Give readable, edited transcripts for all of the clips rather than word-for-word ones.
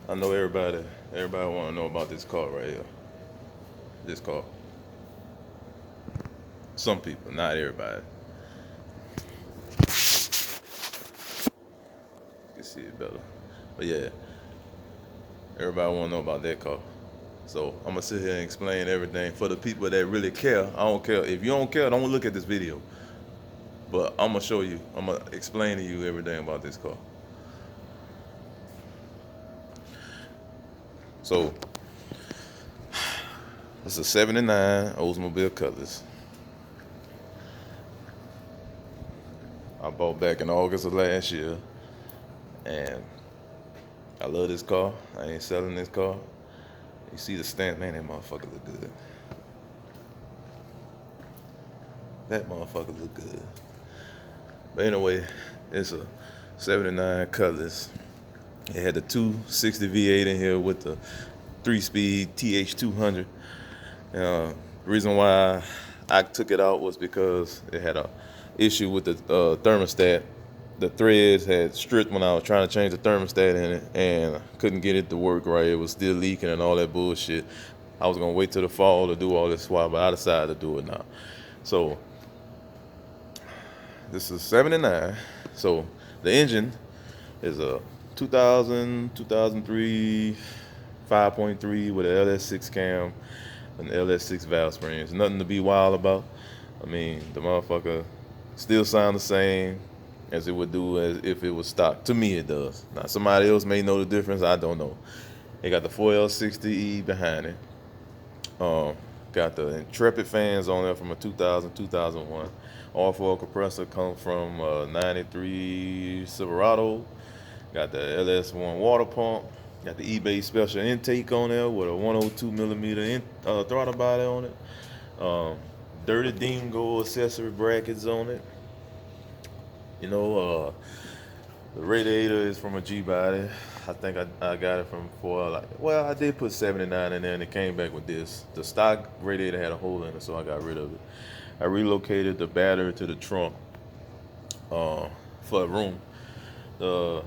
I know everybody want to know about this car right here. This car. Some people, not everybody. You can see it better. But yeah, everybody want to know about that car. So I'm gonna sit here and explain everything for the people that really care. I don't care. If you don't care, don't look at this video. But I'm gonna show you. I'm gonna explain to you everything about this car. So it's a '79 Oldsmobile Cutlass. I bought back in August of last year, and I love this car. I ain't selling this car. You see the stamp, man, that motherfucker look good. That motherfucker look good. But anyway, it's a '79 Cutlass. It had the 260 V8 in here with the 3-speed TH200. Reason why I took it out was because it had a issue with the thermostat. The threads had stripped when I was trying to change the thermostat in it, and I couldn't get it to work right. It was still leaking and all that bullshit. I was gonna wait till the fall to do all this swap, but I decided to do it now. So this is '79. So the engine is a 2000, 2003, 5.3 with an LS6 cam and LS6 valve springs. Nothing to be wild about. I mean, the motherfucker still sound the same as it would do as if it was stock. To me, it does. Now, somebody else may know the difference. I don't know. It got the 4L60E behind it. Got the Intrepid fans on there from a 2000, 2001. All-foil compressor come from 93 Silverado. Got the LS1 water pump. Got the eBay special intake on there with a 102 millimeter throttle body on it. Dirty Dingo accessory brackets on it. You know, the radiator is from a G-body. I think I got it from I did put 79 in there and it came back with this. The stock radiator had a hole in it, so I got rid of it. I relocated the battery to the trunk for room. The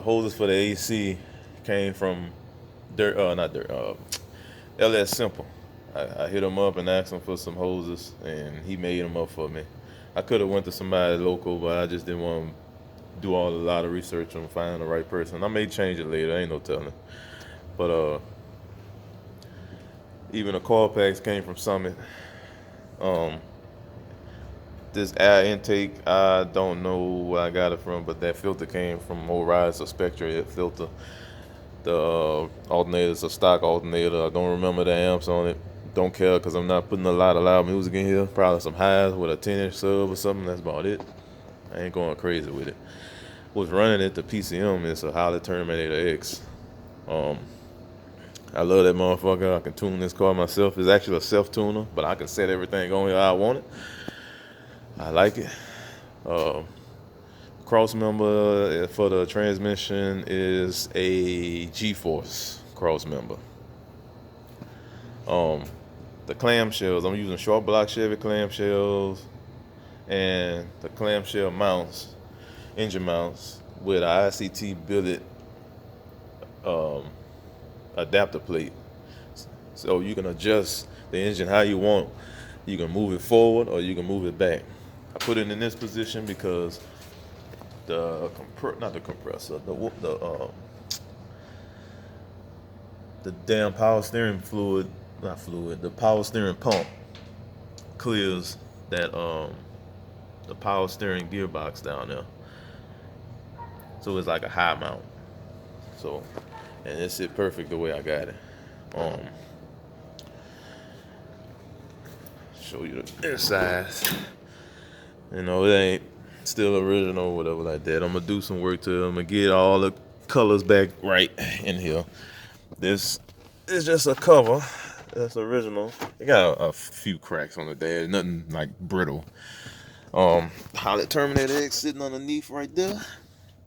hoses for the AC came from LS Simple. I hit him up and asked him for some hoses, and he made them up for me. I could have went to somebody local, but I just didn't want to do a lot of research on finding the right person. I may change it later, ain't no telling. But even the coil packs came from Summit. This air intake, I don't know where I got it from, but that filter came from O'Reilly's, a Spectra filter. The alternator's a stock alternator. I don't remember the amps on it. Don't care because I'm not putting a lot of loud music in here. Probably some highs with a 10-inch sub or something. That's about it. I ain't going crazy with it. What's running it, the PCM, is a Holley Terminator X. I love that motherfucker. I can tune this car myself. It's actually a self-tuner, but I can set everything on here how I want it. I like it. Cross member for the transmission is a G-Force cross member. The clamshells, I'm using short block Chevy clamshells, and the clamshell mounts, engine mounts, with a ICT billet adapter plate. So you can adjust the engine how you want. You can move it forward or you can move it back. I put it in this position because the damn power steering the power steering pump clears that the power steering gearbox down there. So it's like a high mount. So, and it's it perfect the way I got it. Show you the inside. You know, it ain't still original or whatever like that. I'm gonna do some work to it. I'm gonna get all the colors back right in here. This is just a cover. That's original. It got a few cracks on the dash, nothing like brittle. Holley Terminator X sitting underneath right there.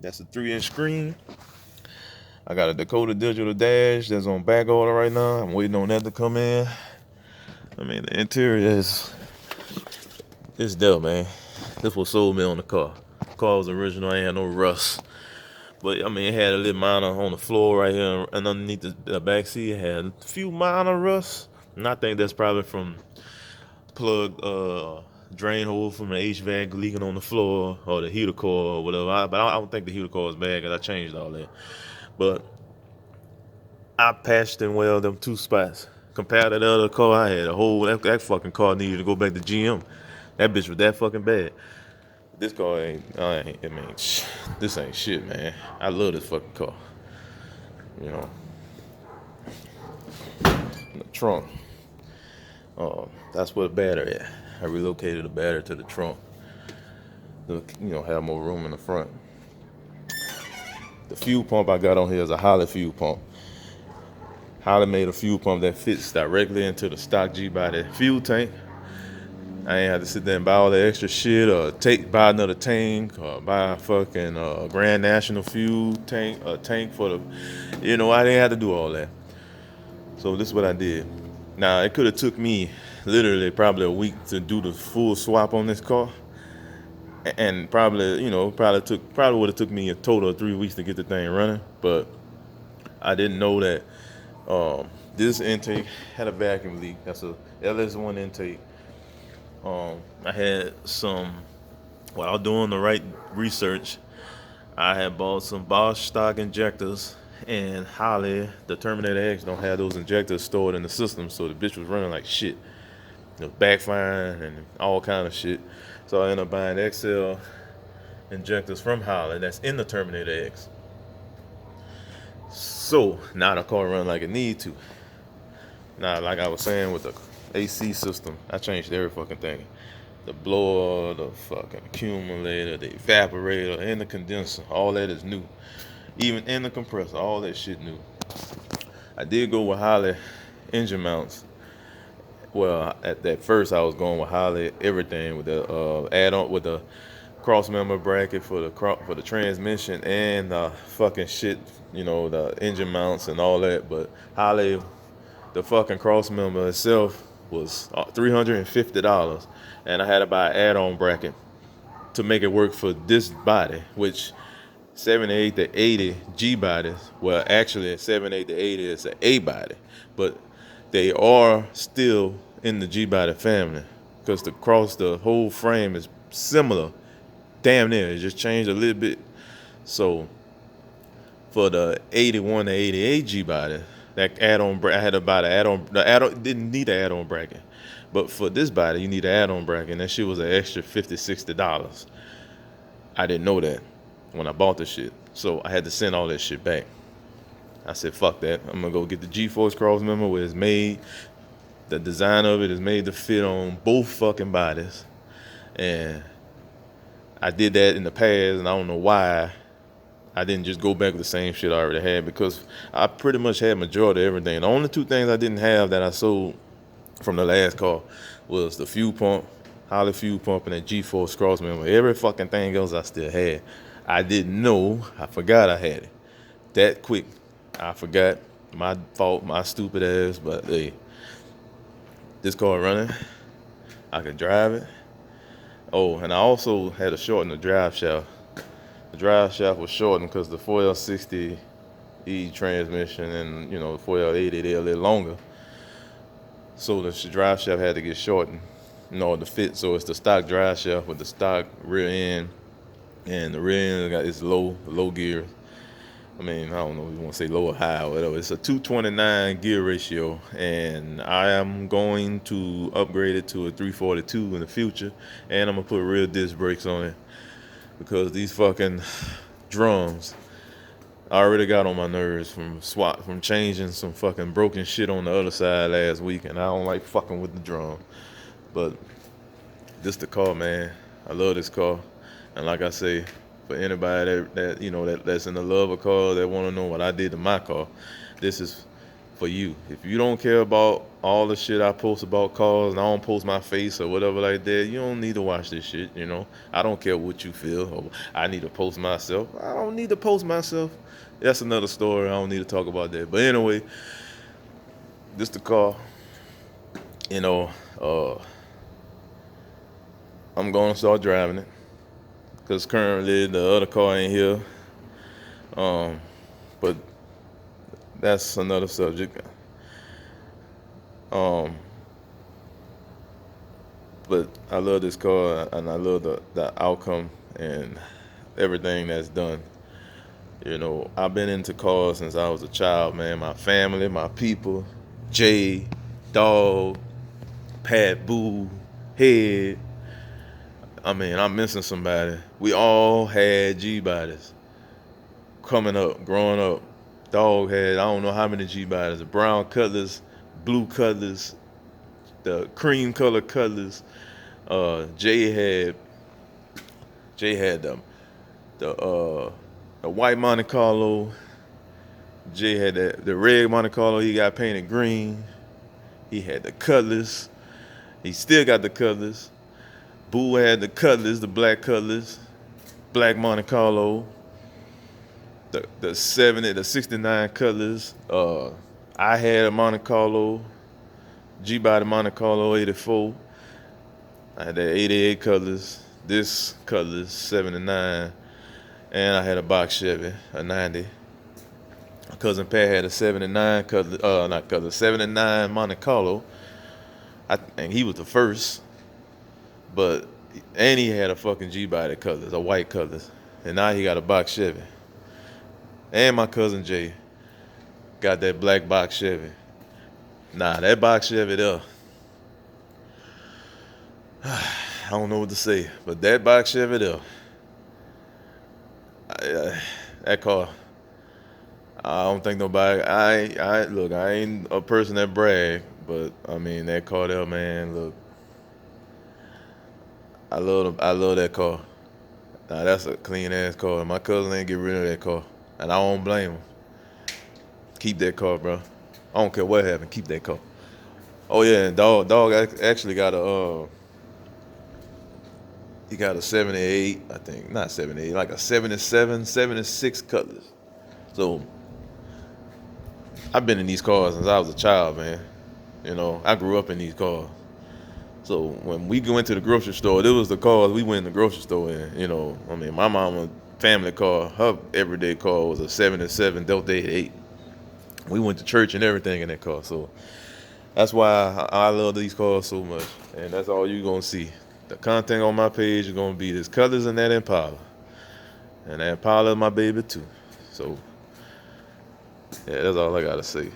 That's a 3-inch screen. I got a Dakota digital dash that's on back order right now. I'm waiting on that to come in. I mean, the interior is dope, man. This was sold me on the car. The car was original. I ain't had no rust. But I mean, it had a little minor on the floor right here and underneath the back seat. It had a few minor rusts, and I think that's probably from plug drain hole from the HVAC leaking on the floor or the heater core or whatever. But I don't think the heater core is bad because I changed all that. But I patched and welded them two spots. Compared to the other car, I had a whole that fucking car needed to go back to GM. That bitch was that fucking bad. This car I mean, this ain't shit, man. I love this fucking car. You know, in the trunk. That's where the battery at. I relocated the battery to the trunk to, have more room in the front. The fuel pump I got on here is a Holley fuel pump. Holley made a fuel pump that fits directly into the stock G-body fuel tank. I ain't have to sit there and buy all the extra shit or buy another tank or buy a fucking Grand National fuel tank, a tank for the, I didn't have to do all that. So this is what I did. Now it could have took me literally probably a week to do the full swap on this car, and probably would have took me a total of 3 weeks to get the thing running. But I didn't know that this intake had a vacuum leak. That's a LS1 intake. I had while doing the right research, I had bought some Bosch stock injectors, and Holley, the Terminator X, don't have those injectors stored in the system, so the bitch was running like shit. It was backfiring and all kind of shit. So I ended up buying XL injectors from Holley that's in the Terminator X. So now the car run like it need to. Now, like I was saying with the AC system, I changed every fucking thing. The blower, the fucking accumulator, the evaporator, and the condenser. All that is new. Even in the compressor, all that shit new. I did go with Holley engine mounts. Well, at first I was going with Holley everything with the add-on with the cross member bracket for the transmission and the fucking shit, the engine mounts and all that. But Holley, the fucking cross member itself was $350, and I had to buy an add-on bracket to make it work for this body, which 78 to 80 G bodies. Well, actually, 78 to 80 is an A body, but they are still in the G body family because the whole frame is similar, damn near. It just changed a little bit. So for the 81 to 88 G body, that add-on, I had to buy the add-on. The add-on didn't need an add-on bracket, but for this body, you need an add-on bracket, and that shit was an extra $50, $60. I didn't know that when I bought the shit, so I had to send all that shit back. I said, fuck that. I'm gonna go get the G-Force cross member where it's made. The design of it is made to fit on both fucking bodies, and I did that in the past, and I don't know why I didn't just go back with the same shit I already had, because I pretty much had majority of everything. The only two things I didn't have that I sold from the last car was the fuel pump, Holley fuel pump, and that G-Force cross member. Every fucking thing else I still had. I didn't know. I forgot I had it. That quick. I forgot. My fault. My stupid ass. But hey, this car running. I could drive it. Oh, and I also had to shorten the drive shaft. The drive shaft was shortened because the 4L60E transmission and, the 4L80, they're a little longer. So the drive shaft had to get shortened in order to fit. So it's the stock drive shaft with the stock rear end, and the rear end is low gear. I mean, I don't know if you want to say low or high or whatever. It's a 229 gear ratio, and I am going to upgrade it to a 342 in the future, and I'm gonna put real disc brakes on it because these fucking drums I already got on my nerves from changing some fucking broken shit on the other side last week, and I don't like fucking with the drum. But this the car, man. I love this car, and like I say, for anybody that's in the love of cars that want to know what I did to my car, this is for you. If you don't care about all the shit I post about cars, and I don't post my face or whatever like that, you don't need to watch this shit. I don't care what you feel. Or I need to post myself. I don't need to post myself. That's another story. I don't need to talk about that. But anyway, this the car. I'm gonna start driving it because currently the other car ain't here. Um, but that's another subject. Um, but I love this car and I love the outcome and everything that's done. You know, I've been into cars since I was a child, man. My family, my people, Jay, Dog, Pat, Boo, Head. I mean, I'm missing somebody. We all had G bodies coming up, growing up. Dog had I don't know how many G bodies, the brown colors, blue colors, the cream color colors. Jay had Jay had the the white Monte Carlo. Jay had the red Monte Carlo. He got painted green. He had the colors. He still got the colors. Boo had the colors, the black colors, black Monte Carlo, the 70, the 69 colors. I had a Monte Carlo, G body Monte Carlo 84. I had that 88 colors, this colors 79, and I had a box Chevy, a 90. My cousin Pat had a 79 color, not color, 79 Monte Carlo. And he was the first, but and he had a fucking G body colors, a white colors, and now he got a box Chevy. And my cousin Jay got that black box Chevy. Nah, that box Chevy there, I don't know what to say, but that box Chevy there, that car, I don't think nobody. I look. I ain't a person that brag, but I mean that car there, man. Look, I love that car. Nah, that's a clean ass car. My cousin ain't get rid of that car, and I don't blame him. Keep that car, bro. I don't care what happened. Keep that car. Oh yeah, and dog actually got a he got a 78, I think, not 78, like a 77, 76 Cutlass. So I've been in these cars since I was a child, man. You know, I grew up in these cars. So when we went to the grocery store, it was the cars we went in the grocery store in. You know, I mean, my mama family car, her everyday car was a 77 Delta 88. We went to church and everything in that car. So that's why I love these cars so much. And that's all you're going to see. The content on my page is going to be this Colors and that Impala. And that Impala is my baby too. So, yeah, that's all I got to say.